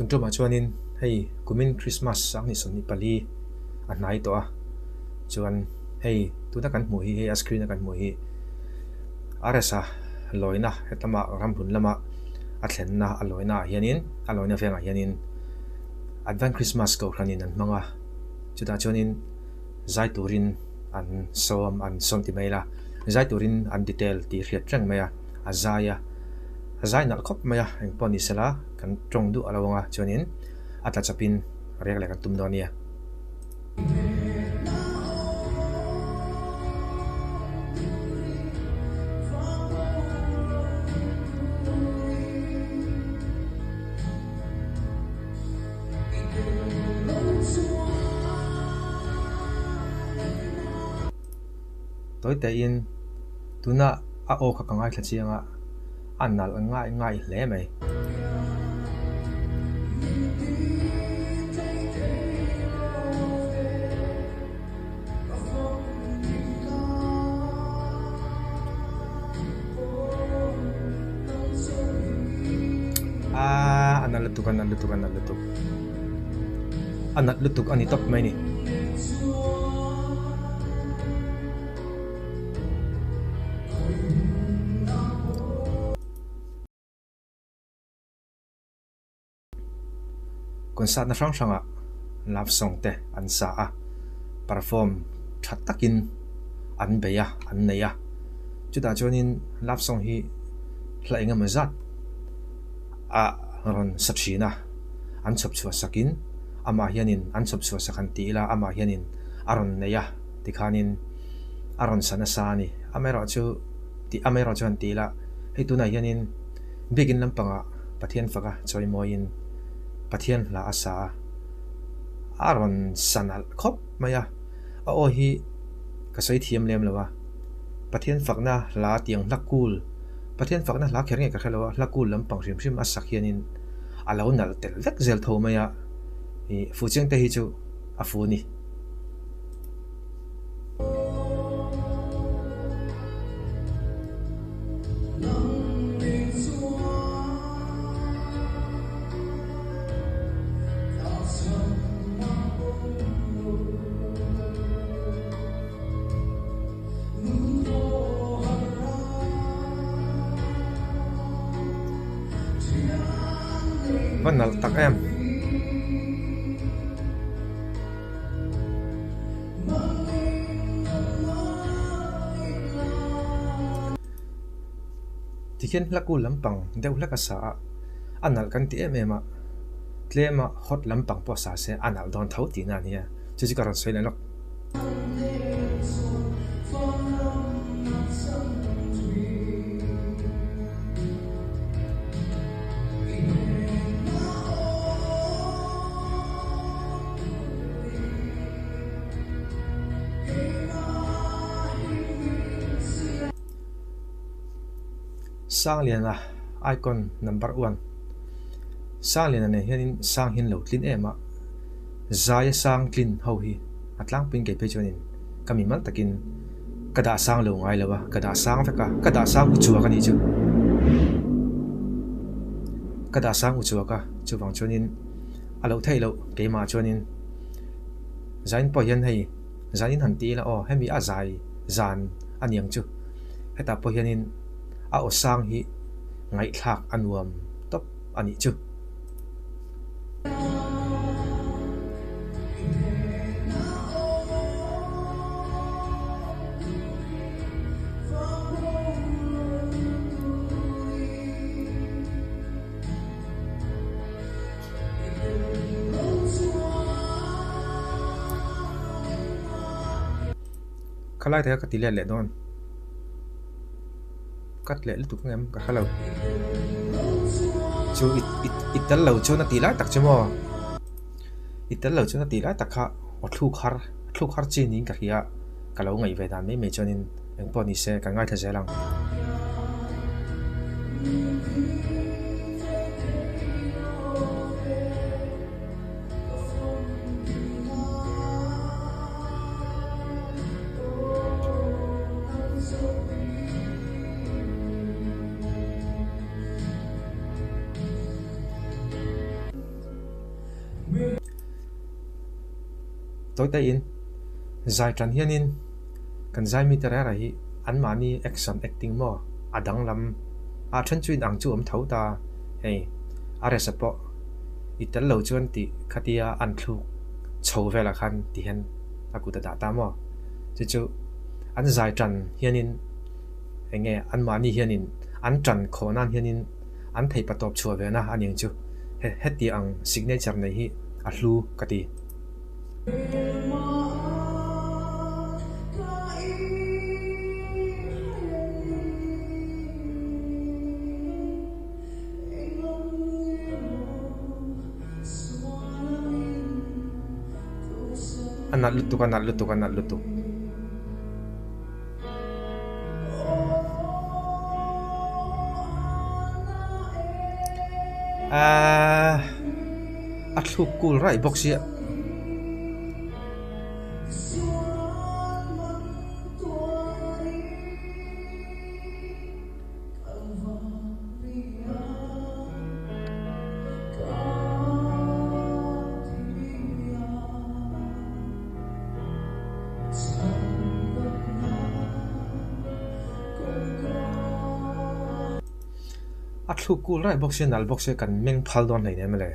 tuntu ma chuanin hei kumin Christmas sang ni son ni pali a hnai to a chuan hei tuna kan hmu hi hei a screen kan hmu hi aresa loina hetama ramhun lama a thlenna a loina hianin a loina venga hianin advance Christmas ko khanin an manga chuta chuanin zai turin an som an som ti maila zai turin an detail ti hriat tang maya azaya zai nal khop maya eng poni sela kan tong du alawanga chuanin ata chapin rek le kan tum donia tối tệ in tuna a o kha kangai thla chianga annal ngai ngai hle mai annal lutuk annal lutuk ani top mai ni concert na frang franga love song te an sa a perform that takin an beya an neya chuta chuanin love song hi thlainga mazat a ron sapchina an chop chua sakin ama hianin an chop chua sakan tila ama hianin aron neya tikhanin aron sana sani amero chu ti amero chuan tila heituna hianin begin lampanga pathian faka choi moin pathian la asa aron sanal khop maya a o hi ka soi thiam lem lawa pathian fakna la tiang lakul pathian fakna la kher nge ka khalawa lakul lampang rim rim asak hianin alo nal tel vek zel tho maya hi fucheng te hi chu afuni vẫn là tặng em thì khiến laku lampang deuh laka sa anal kan ti em em a tlema hot lampang po sa se anal don thau ti na nia chu chi karon soi lok sang liền là icon number 1 sang liền này hiện sang hin lâu clean em ạ zai sang clean hầu hi atlang pin ke pechonin kami mal takin kada sang lo ngai lawa kada sang feka kada sang uchua kan hi chu kada sang uchua ka chu wang chonin alo thei lo ke ma chonin zain po hian hei zain han ti la o hemi a zai zan aniang chu heta po hianin a o sang hi ngai thak anuam top ani chu khalai te ka ti le don cắt lệ lúc em cả khá lâu chú ít tấn lâu chú nó tỉ lái tắc chứ mò ít tấn lâu chú nó tỉ lái tắc ha hoặc thu khar chi nín cả kia cả lâu ngày về đàn mấy mẹ cho nên em bỏ đi xe cả ngay thời gian lăng tối tay in giải trần hiền in kan giải mi tere ra hi an mani action acting mo adang lam a than chuin ang chu thấu ta hey are sapo itel lo chuan ti khatia an thlu chho vela khan ti hen akuta da ta mo chu an giải trần hiền in nghe an mani hiền in an trần khonan hiền in an thei patop chua ve na aning chu heti ang signature nei hi a hlu kati anat lutuk at hlu kul rai box ya at hlu kul rai box ya nal box ya kan meng phal don nei ne mele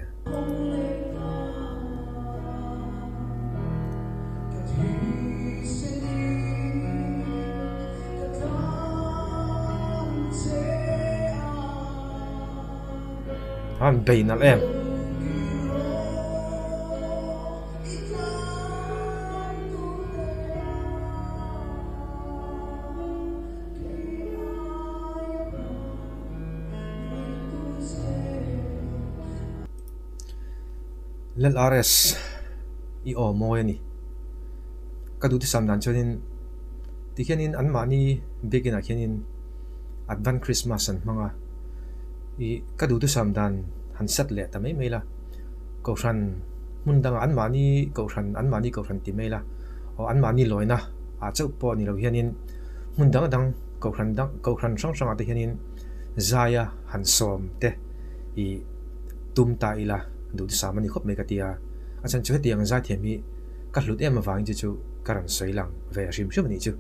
an bein al em lel RS i o mo ni kadu ti sam dan chonin ti khianin an mani begin a khianin advan Christmas an manga i kadu tu sam dan han sat le ta mai la ko ran mun dang an mani ko ran ti mai la o an mani loina a chau po ni lo hianin mun dang ko ran sang ate hianin zaya han som te i tum ta ila du ti sam ani khop me ka tia a chan chu heti ang za thiam hi ka hlut em awang chu karan soilang ve rim shum ni chu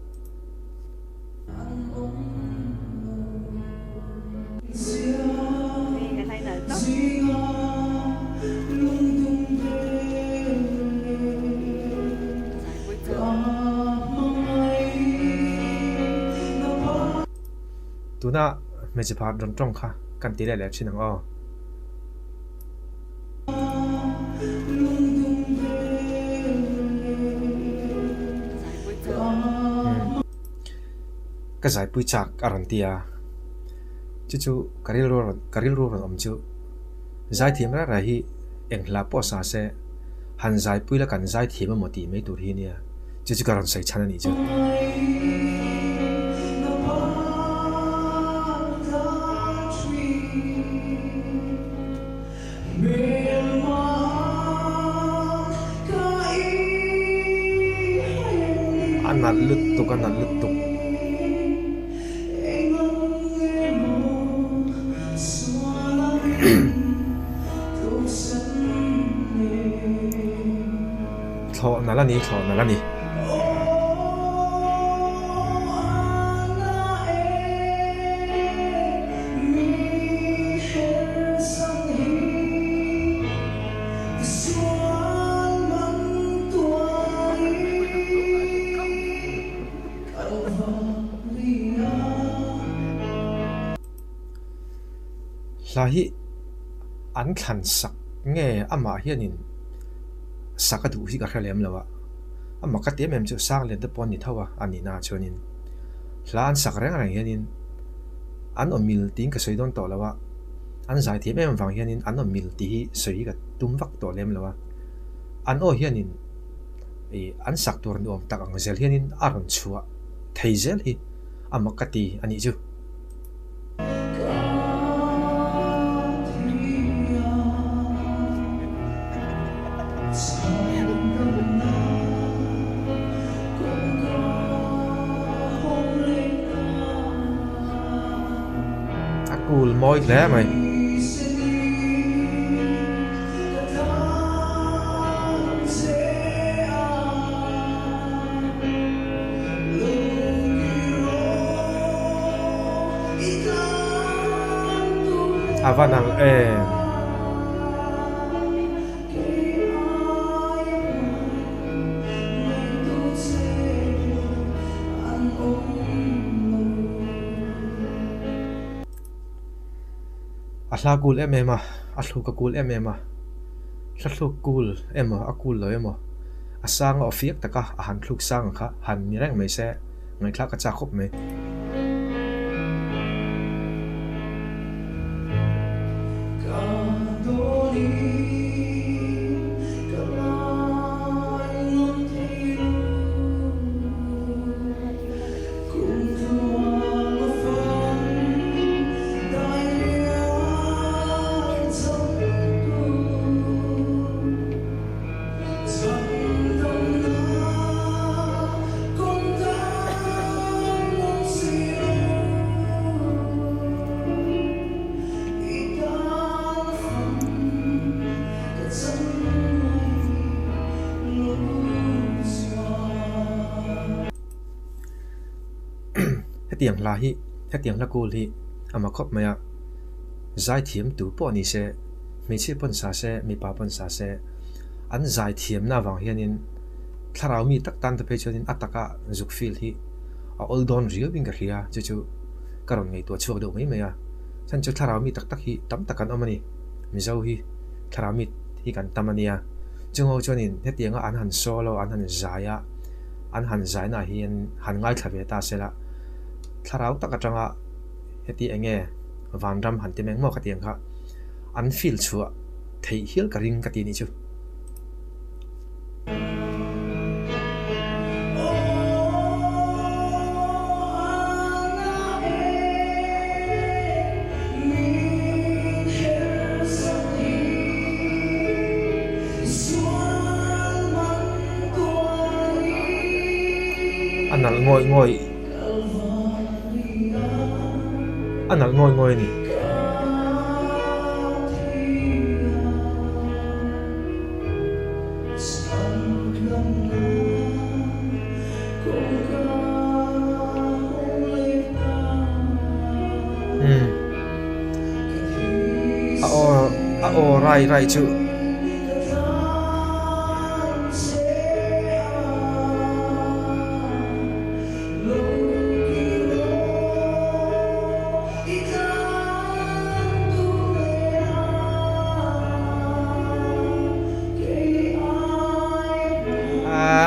tuna me chi pha don tong kha kan ti le chinang o ka zai pui chak arantia chu karil ro om chu zai thiam ra hi engla po sa se han zai pui la kan zai thiam mo ti me tur hi nia chu karan sai chan ni chu anat lutuk thọ nalani lahi an khan sak nge ama hianin saka du hi ka khalem lawa ama ka tem em chu sak le de pon ni thawa ani na chonin hlan sak reng hianin an omil ting ka soidon to lawa an zai thiam em wang hianin an omil ti hi soi ka tum vak to lem lawa an o hianin an sak tur ni om tak ang zel hianin aron chua theizel hi ama ka ti ani chu cool moi lẽ mày avanang em ahlakul em ahlukakul em thlukul em akul lo em asang ofiak taka ahan thluk sang kha han nireng mai se ngai thla ka cha khop me hetiang la hi hetiang la kul hi ama khop maya zai thiam tu po ni se mi chi pon sa se mi pa pon sa se an zai thiam na wang hianin tharau mi tak tan te pe chonin ataka zuk fil hi a oldon rio bing ka hria chu chu karon ngei to chuak do mai maya chan chu tharau mi tak tak hi tam takan amani mi zo hi tharau mi hi kan tamania chungo chonin hetianga an han solo an han zaya an han zai na hian han ngai thave ta sela tharau taka changa heti enge vanram han temeng mo khatiang kha an feel chua thei hil ka ring ka ti ni chu anal ngoi ngoi ni rai chu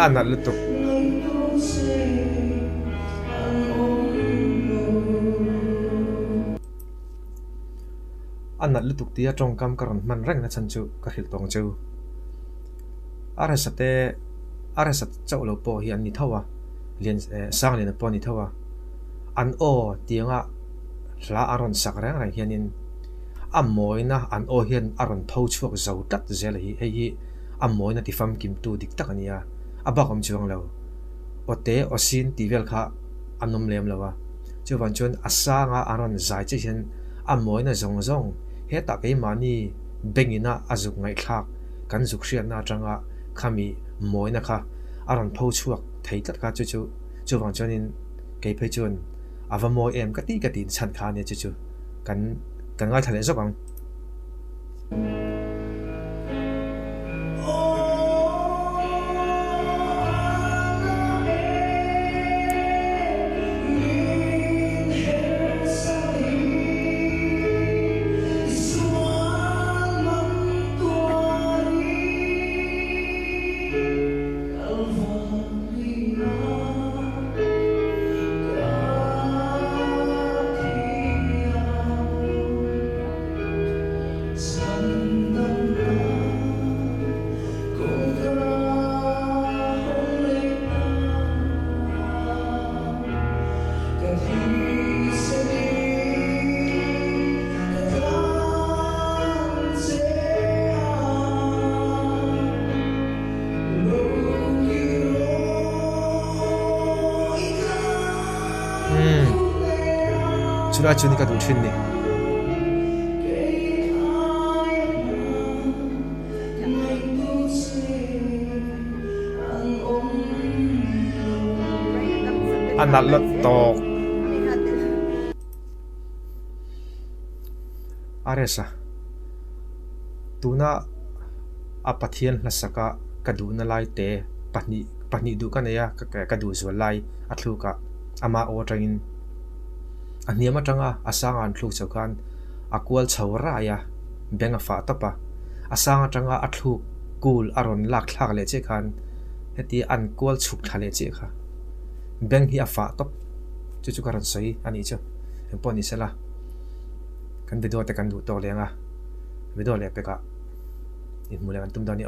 anal lutuk anal lutuk tia trong kam karon man reng na chan chu ka hil tong chu arasate chau lo po hi an ni thawa lian sang lian po ni thawa an o tianga hla aron sak reng reng hianin amoina an o hian aron tho chuak zo tat zel hi hei amoina ti fam kim tu dik tak ania abakom chuang lo ote osin tivel kha anom lem lawa chuwan chun asanga aron zai che hian amoina zong zong he ta ke mani bengina azuk ngai thak kan zuk hriat na tanga khami moina kha aron pho chuak thei tat ka chu chuwan chunin ke phei chun avamo em ka ti chan kha ne chu kan ngai thale zokang chura chuni ka du thin ni anal lot tok aresa tuna apathian la saka kadu na lai te pahni du ka neya ka du zo lai athuka ama o tangin aniama tanga asanga an thlu chaukan akwal chawra ya benga fa tapa asanga tanga athu kul aron lak thak le che khan heti an kwal chuk thale che kha beng hi afa top chu karan sei ani chu poni sela kan video te kan du to lenga video le peka in mule kan tum dani